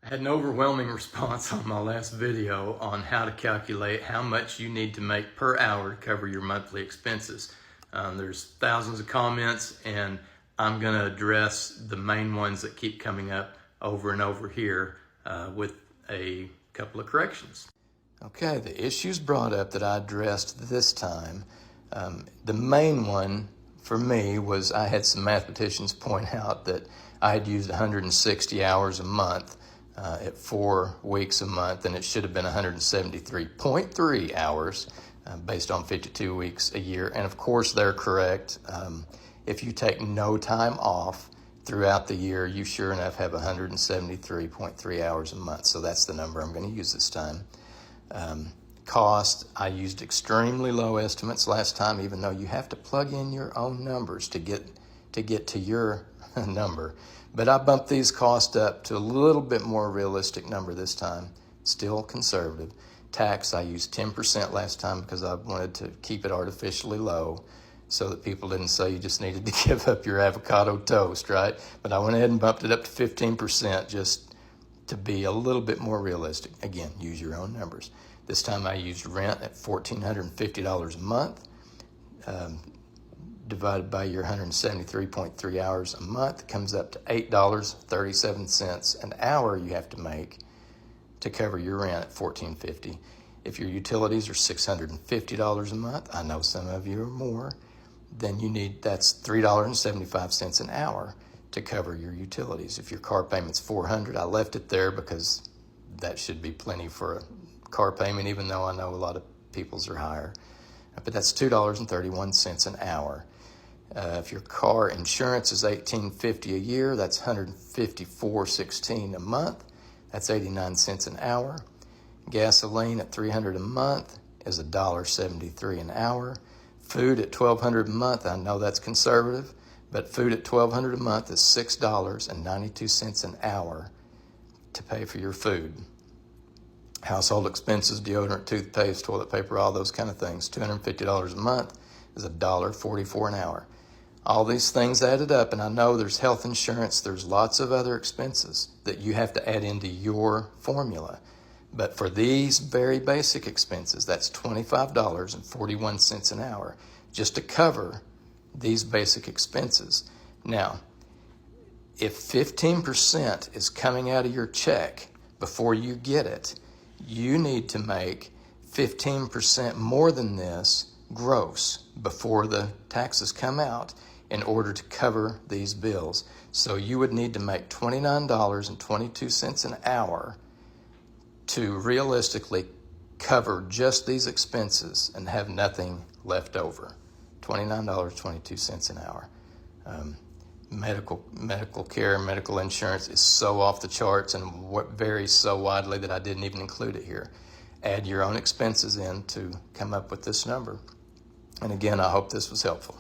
I had an overwhelming response on my last video on how to calculate how much you need to make per hour to cover your monthly expenses. There's thousands of comments, and I'm going to address the main ones that keep coming up over and over here with a couple of corrections. Okay, the issues brought up that I addressed this time, the main one for me was I had some mathematicians point out that I had used 160 hours a month at 4 weeks a month, and it should have been 173.3 hours based on 52 weeks a year. And of course, they're correct. If you take no time off throughout the year, you sure enough have 173.3 hours a month. So that's the number I'm going to use this time. Cost, I used extremely low estimates last time, even though you have to plug in your own numbers to get to your number. But I bumped these costs up to a little bit more realistic number this time, still conservative. Tax, I used 10% last time because I wanted to keep it artificially low so that people didn't say you just needed to give up your avocado toast, right? But I went ahead and bumped it up to 15% just to be a little bit more realistic. Again, use your own numbers. This time I used rent at $1,450 a month. Divided by your 173.3 hours a month comes up to $8.37 an hour you have to make to cover your rent at $1,450. If your utilities are $650 a month, I know some of you are more, then that's $3.75 an hour to cover your utilities. If your car payment's $400, I left it there because that should be plenty for a car payment, even though I know a lot of people's are higher. But that's $2.31 an hour. If your car insurance is $1,850 a year, that's $154.16 a month. That's 89 cents an hour. Gasoline at $300 a month is $1.73 an hour. Food at $1,200 a month, I know that's conservative, but food at $1,200 a month is $6.92 an hour to pay for your food. Household expenses, deodorant, toothpaste, toilet paper, all those kind of things, $250 a month is $1.44 an hour. All these things added up, and I know there's health insurance, there's lots of other expenses that you have to add into your formula. But for these very basic expenses, that's $25.41 an hour just to cover these basic expenses. Now, if 15% is coming out of your check before you get it, you need to make 15% more than this gross before the taxes come out in order to cover these bills. So you would need to make $29.22 an hour to realistically cover just these expenses and have nothing left over. $29.22 an hour. Medical care, medical insurance is so off the charts and varies so widely that I didn't even include it here. Add your own expenses in to come up with this number. And again, I hope this was helpful.